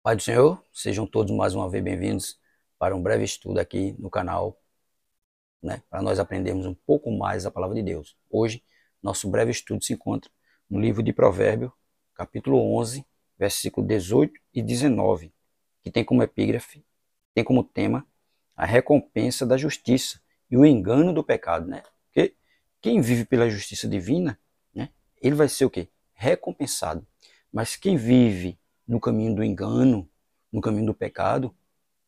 Pai do Senhor, sejam todos mais uma vez bem-vindos para um breve estudo aqui no canal, né, para nós aprendermos um pouco mais a palavra de Deus. Hoje, nosso breve estudo se encontra no livro de Provérbios, capítulo 11, versículo 18 e 19, que tem como epígrafe, tem como tema a recompensa da justiça e o engano do pecado, né? Porque quem vive pela justiça divina, né, ele vai ser o quê? Recompensado. Mas quem vive no caminho do engano, no caminho do pecado,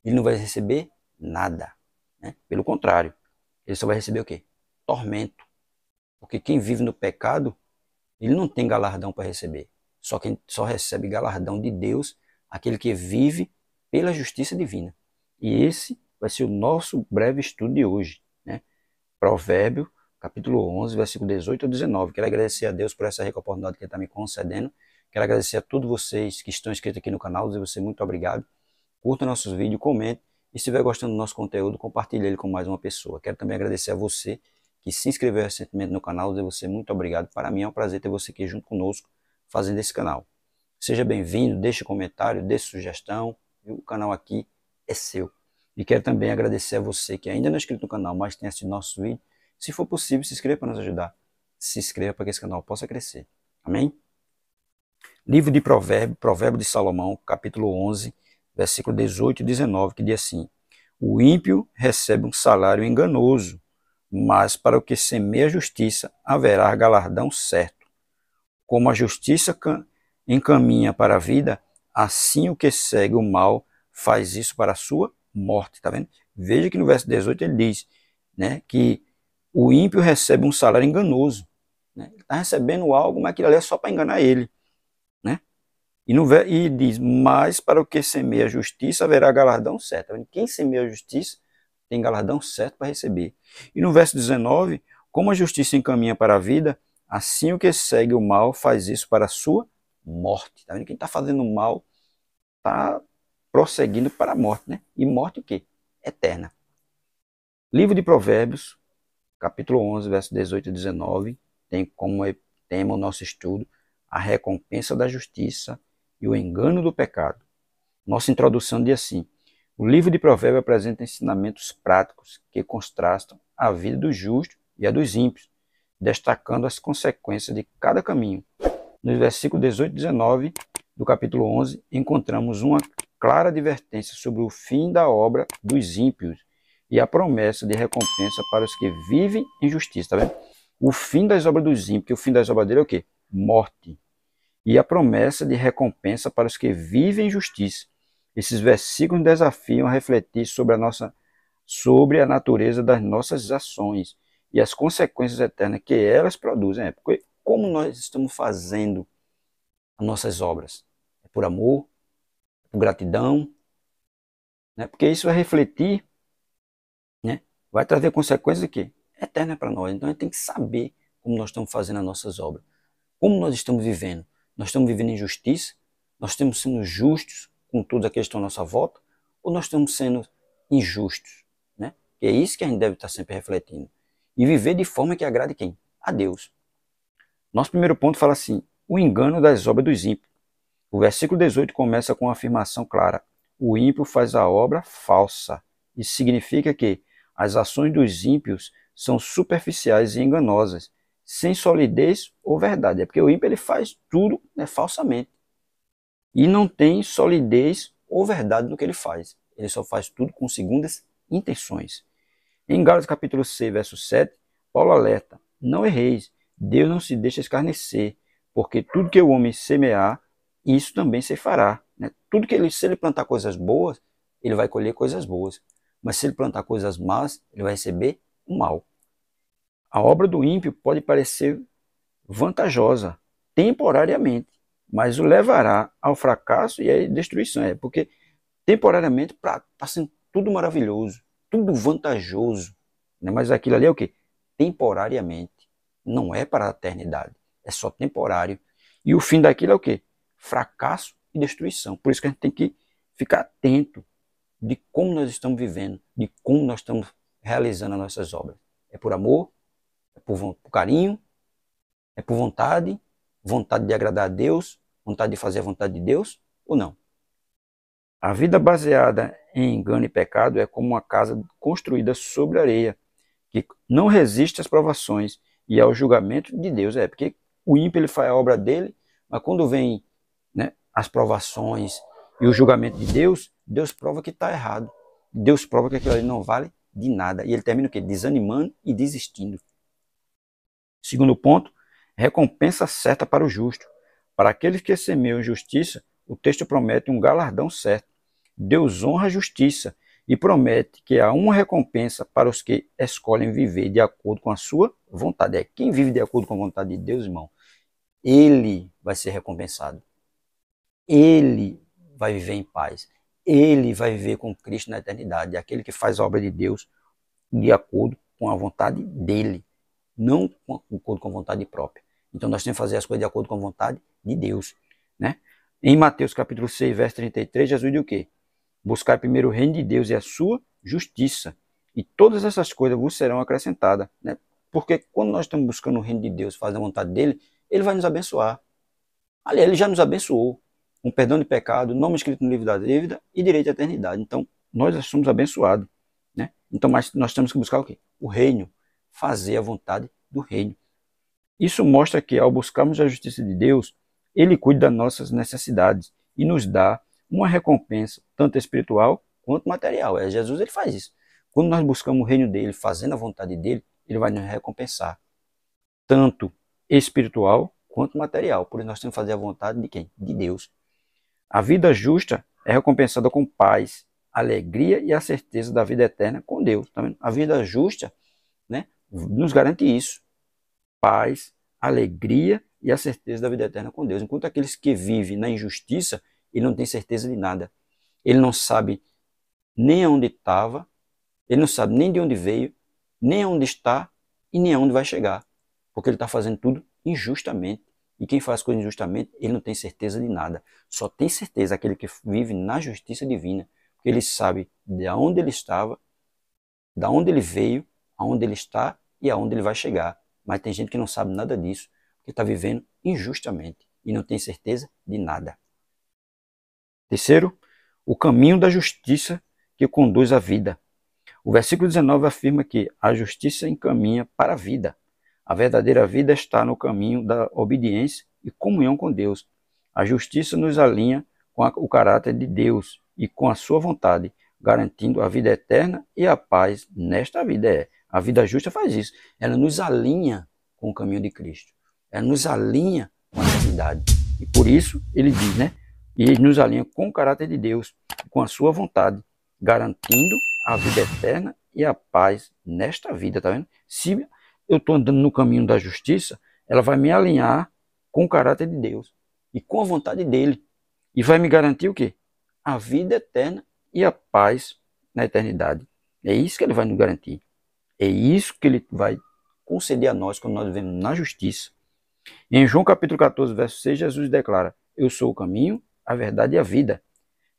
ele não vai receber nada, né? Pelo contrário, ele só vai receber o quê? Tormento. Porque quem vive no pecado, ele não tem galardão para receber. Só quem só recebe galardão de Deus, aquele que vive pela justiça divina. E esse vai ser o nosso breve estudo de hoje, né? Provérbio, capítulo 11, versículo 18 a 19. Quero agradecer a Deus por essa rica oportunidade que Ele está me concedendo. Quero agradecer a todos vocês que estão inscritos aqui no canal, dizer você muito obrigado. Curta nossos vídeos, comente. E se estiver gostando do nosso conteúdo, compartilhe ele com mais uma pessoa. Quero também agradecer a você que se inscreveu recentemente no canal, dizer você muito obrigado. Para mim é um prazer ter você aqui junto conosco, fazendo esse canal. Seja bem-vindo, deixe comentário, deixe sugestão. O canal aqui é seu. E quero também agradecer a você que ainda não é inscrito no canal, mas tem assistido nossos vídeos. Se for possível, se inscreva para nos ajudar. Se inscreva para que esse canal possa crescer. Amém? Livro de Provérbios, Provérbio de Salomão, capítulo 11, versículo 18 e 19, que diz assim: O ímpio recebe um salário enganoso, mas para o que semeia a justiça haverá galardão certo. Como a justiça encaminha para a vida, assim o que segue o mal faz isso para a sua morte. Tá vendo? Veja que no verso 18 ele diz, né, que o ímpio recebe um salário enganoso. Né? Ele está recebendo algo, mas aquilo ali é só para enganar ele. Né? E diz, mas para o que semeia a justiça haverá galardão certo. Tá vendo? Quem semeia a justiça tem galardão certo para receber. E no verso 19, como a justiça encaminha para a vida, assim o que segue o mal faz isso para a sua morte. Tá vendo? Quem está fazendo mal está prosseguindo para a morte, né? E morte o quê? Eterna. Livro de Provérbios, capítulo 11, verso 18 e 19, tem como tema o nosso estudo a recompensa da justiça e o engano do pecado. Nossa introdução diz assim: o livro de Provérbios apresenta ensinamentos práticos que contrastam a vida dos justos e a dos ímpios, destacando as consequências de cada caminho. Nos versículos 18 e 19 do capítulo 11, encontramos uma clara advertência sobre o fim da obra dos ímpios e a promessa de recompensa para os que vivem em justiça. Tá vendo? O fim das obras dos ímpios, o fim das obras dele é o quê? Morte. E a promessa de recompensa para os que vivem em justiça. Esses versículos desafiam a refletir sobre a natureza das nossas ações e as consequências eternas que elas produzem. Porque como nós estamos fazendo as nossas obras? É por amor? É por gratidão? Né? Porque isso vai refletir, né? Vai trazer consequências de quê? Eternas para nós. Então a gente tem que saber como nós estamos fazendo as nossas obras. Como nós estamos vivendo? Nós estamos vivendo em justiça? Nós estamos sendo justos com todos aqueles que estão à nossa volta? Ou nós estamos sendo injustos? Né? E é isso que a gente deve estar sempre refletindo. E viver de forma que agrade quem? A Deus. Nosso primeiro ponto fala assim: o engano das obras dos ímpios. O versículo 18 começa com uma afirmação clara: o ímpio faz a obra falsa. Isso significa que as ações dos ímpios são superficiais e enganosas, sem solidez ou verdade. É porque o ímpio ele faz tudo, né, falsamente e não tem solidez ou verdade no que ele faz. Ele só faz tudo com segundas intenções. Em Gálatas capítulo 6, verso 7, Paulo alerta: não erreis, Deus não se deixa escarnecer, porque tudo que o homem semear, isso também se fará. Né? Tudo que ele, se ele plantar coisas boas, ele vai colher coisas boas. Mas se ele plantar coisas más, ele vai receber o mal. A obra do ímpio pode parecer vantajosa, temporariamente, mas o levará ao fracasso e à destruição. É porque temporariamente está sendo tudo maravilhoso, tudo vantajoso, né? Mas aquilo ali é o quê? Temporariamente. Não é para a eternidade. É só temporário. E o fim daquilo é o quê? Fracasso e destruição. Por isso que a gente tem que ficar atento de como nós estamos vivendo, de como nós estamos realizando as nossas obras. É por amor? É por carinho? É por vontade? Vontade de agradar a Deus? Vontade de fazer a vontade de Deus? Ou não? A vida baseada em engano e pecado é como uma casa construída sobre areia, que não resiste às provações e ao julgamento de Deus. É, porque o ímpio ele faz a obra dele, mas quando vem, né, as provações e o julgamento de Deus, Deus prova que está errado. Deus prova que aquilo ali não vale de nada. E ele termina o quê? Desanimando e desistindo. Segundo ponto, recompensa certa para o justo. Para aqueles que semeiam justiça, o texto promete um galardão certo. Deus honra a justiça e promete que há uma recompensa para os que escolhem viver de acordo com a sua vontade. É quem vive de acordo com a vontade de Deus, irmão, ele vai ser recompensado. Ele vai viver em paz. Ele vai viver com Cristo na eternidade. É aquele que faz a obra de Deus de acordo com a vontade dele, não de acordo com a vontade própria. Então nós temos que fazer as coisas de acordo com a vontade de Deus, né? Em Mateus capítulo 6, verso 33, Jesus diz o quê? Buscar primeiro o reino de Deus e a sua justiça, e todas essas coisas vos serão acrescentadas, né? Porque quando nós estamos buscando o reino de Deus, fazendo a vontade dele, ele vai nos abençoar. Ali, ele já nos abençoou, com perdão de pecado, nome escrito no livro da dívida e direito à eternidade. Então, nós já somos abençoados, né? Então, mas nós temos que buscar o quê? O reino, fazer a vontade do reino. Isso mostra que, ao buscarmos a justiça de Deus, ele cuida das nossas necessidades e nos dá uma recompensa, tanto espiritual quanto material. É, Jesus ele faz isso. Quando nós buscamos o reino dele, fazendo a vontade dele, ele vai nos recompensar, tanto espiritual quanto material. Por isso nós temos que fazer a vontade de quem? De Deus. A vida justa é recompensada com paz, alegria e a certeza da vida eterna com Deus. Tá vendo? A vida justa, né, nos garante isso. Paz, alegria e a certeza da vida eterna com Deus. Enquanto aqueles que vivem na injustiça, ele não tem certeza de nada. Ele não sabe nem aonde estava, ele não sabe nem de onde veio, nem aonde está e nem aonde vai chegar. Porque ele está fazendo tudo injustamente. E quem faz coisa injustamente, ele não tem certeza de nada. Só tem certeza aquele que vive na justiça divina. Porque ele sabe de onde ele estava, de onde ele veio, aonde ele está e aonde ele vai chegar. Mas tem gente que não sabe nada disso, porque está vivendo injustamente e não tem certeza de nada. Terceiro, o caminho da justiça que conduz à vida. O versículo 19 afirma que a justiça encaminha para a vida. A verdadeira vida está no caminho da obediência e comunhão com Deus. A justiça nos alinha com o caráter de Deus e com a sua vontade, garantindo a vida eterna e a paz nesta vida. A vida justa faz isso. Ela nos alinha com o caminho de Cristo. Ela nos alinha com a eternidade. E por isso ele diz, né? E ele nos alinha com o caráter de Deus, com a sua vontade, garantindo a vida eterna e a paz nesta vida, tá vendo? Se eu estou andando no caminho da justiça, ela vai me alinhar com o caráter de Deus e com a vontade dele. E vai me garantir o quê? A vida eterna e a paz na eternidade. É isso que ele vai nos garantir. É isso que ele vai conceder a nós quando nós vivemos na justiça. Em João capítulo 14, verso 6, Jesus declara: eu sou o caminho, a verdade e a vida.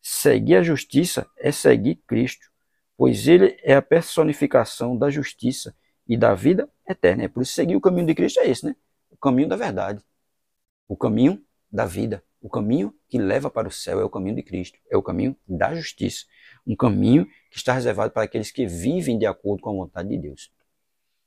Seguir a justiça é seguir Cristo, pois ele é a personificação da justiça e da vida eterna. É por isso que seguir o caminho de Cristo é esse, né? O caminho da verdade, o caminho da vida, o caminho que leva para o céu é o caminho de Cristo, é o caminho da justiça, um caminho que está reservado para aqueles que vivem de acordo com a vontade de Deus.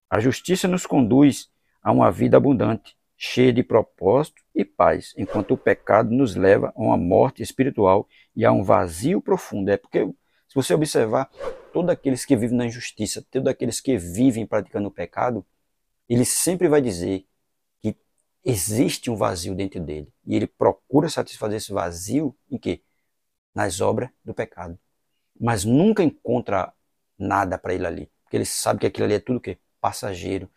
A justiça nos conduz a uma vida abundante, cheia de propósito e paz, enquanto o pecado nos leva a uma morte espiritual e a um vazio profundo. É porque, se você observar, todos aqueles que vivem na injustiça, todos aqueles que vivem praticando o pecado, ele sempre vai dizer que existe um vazio dentro dele. E ele procura satisfazer esse vazio em quê? Nas obras do pecado. Mas nunca encontra nada para ele ali. Porque ele sabe que aquilo ali é tudo o quê? Passageiro.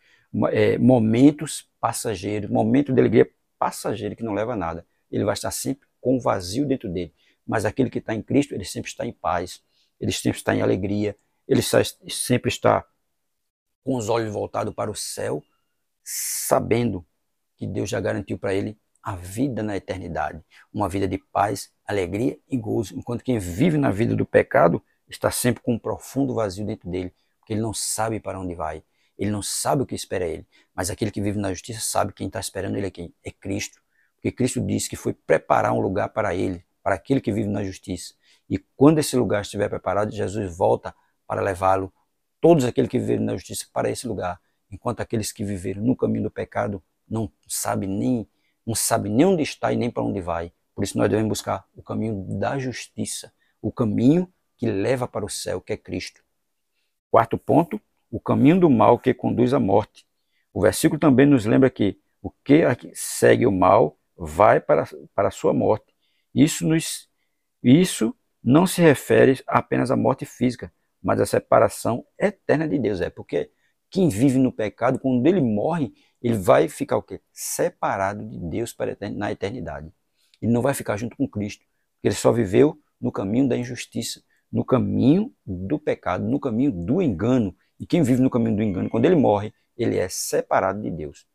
Momentos passageiros, momento de alegria passageiro que não leva a nada. Ele vai estar sempre com um vazio dentro dele. Mas aquele que está em Cristo, ele sempre está em paz, ele sempre está em alegria, ele sempre está com os olhos voltados para o céu, sabendo que Deus já garantiu para ele a vida na eternidade, uma vida de paz, alegria e gozo, enquanto quem vive na vida do pecado está sempre com um profundo vazio dentro dele, porque ele não sabe para onde vai, ele não sabe o que espera ele, mas aquele que vive na justiça sabe quem está esperando ele é quem? É Cristo, porque Cristo disse que foi preparar um lugar para ele, para aquele que vive na justiça. E quando esse lugar estiver preparado, Jesus volta para levá-lo, todos aqueles que viveram na justiça, para esse lugar. Enquanto aqueles que viveram no caminho do pecado não sabem nem onde está e nem para onde vai. Por isso nós devemos buscar o caminho da justiça, o caminho que leva para o céu, que é Cristo. Quarto ponto, o caminho do mal que conduz à morte. O versículo também nos lembra que o que segue o mal vai para a sua morte. Isso não se refere apenas à morte física, mas à separação eterna de Deus. Porque quem vive no pecado, quando ele morre, ele vai ficar o quê? Separado de Deus na eternidade. Ele não vai ficar junto com Cristo, porque ele só viveu no caminho da injustiça, no caminho do pecado, no caminho do engano. E quem vive no caminho do engano, quando ele morre, ele é separado de Deus.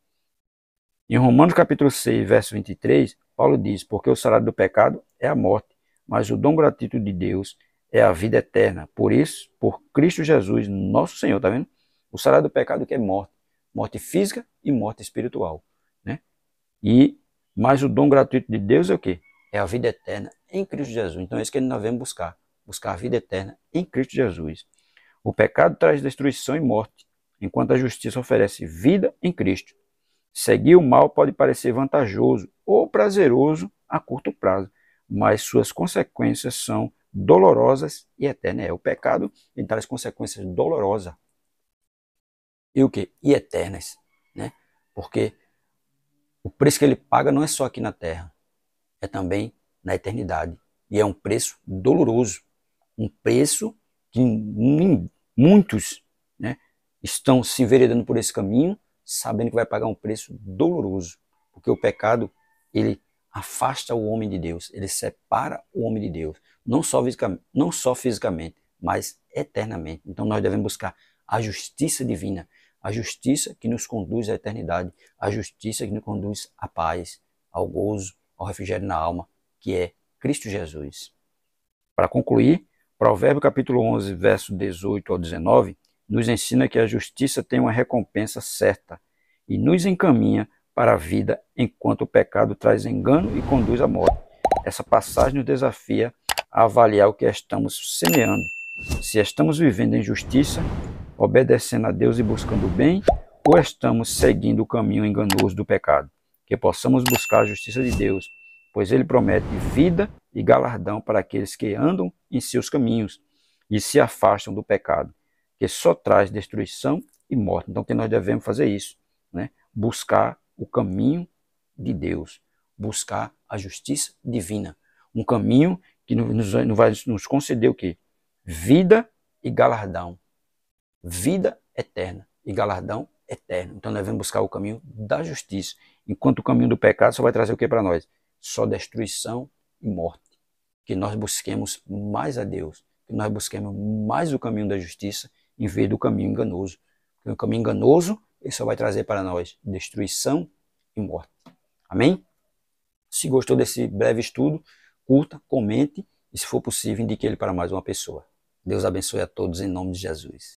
Em Romanos capítulo 6, verso 23, Paulo diz: porque o salário do pecado é a morte, mas o dom gratuito de Deus é a vida eterna. Por isso, por Cristo Jesus, nosso Senhor, tá vendo? O salário do pecado que é morte, morte física e morte espiritual, né? Mas o dom gratuito de Deus é o quê? É a vida eterna em Cristo Jesus. Então é isso que nós devemos buscar a vida eterna em Cristo Jesus. O pecado traz destruição e morte, enquanto a justiça oferece vida em Cristo. Seguir o mal pode parecer vantajoso ou prazeroso a curto prazo, mas suas consequências são dolorosas e eternas. O pecado ele traz consequências dolorosas e o quê? E eternas, né? Porque o preço que ele paga não é só aqui na terra, é também na eternidade. E é um preço doloroso, um preço que muitos, né, estão se enveredando por esse caminho, sabendo que vai pagar um preço doloroso, porque o pecado, ele afasta o homem de Deus, ele separa o homem de Deus, não só fisicamente, mas eternamente. Então nós devemos buscar a justiça divina, a justiça que nos conduz à eternidade, a justiça que nos conduz à paz, ao gozo, ao refrigério na alma, que é Cristo Jesus. Para concluir, Provérbios capítulo 11, verso 18 ao 19, nos ensina que a justiça tem uma recompensa certa e nos encaminha para a vida, enquanto o pecado traz engano e conduz à morte. Essa passagem nos desafia a avaliar o que estamos semeando. Se estamos vivendo em justiça, obedecendo a Deus e buscando o bem, ou estamos seguindo o caminho enganoso do pecado? Que possamos buscar a justiça de Deus, pois ele promete vida e galardão para aqueles que andam em seus caminhos e se afastam do pecado, que só traz destruição e morte. Então que nós devemos fazer isso, né? Buscar o caminho de Deus, buscar a justiça divina, um caminho que vai nos conceder o quê? Vida e galardão, vida eterna e galardão eterno. Então nós devemos buscar o caminho da justiça, enquanto o caminho do pecado só vai trazer o que para nós? Só destruição e morte. Que nós busquemos mais a Deus, que nós busquemos mais o caminho da justiça em vez do caminho enganoso. Porque o caminho enganoso ele só vai trazer para nós destruição e morte. Amém? Se gostou desse breve estudo, curta, comente e, se for possível, indique ele para mais uma pessoa. Deus abençoe a todos em nome de Jesus.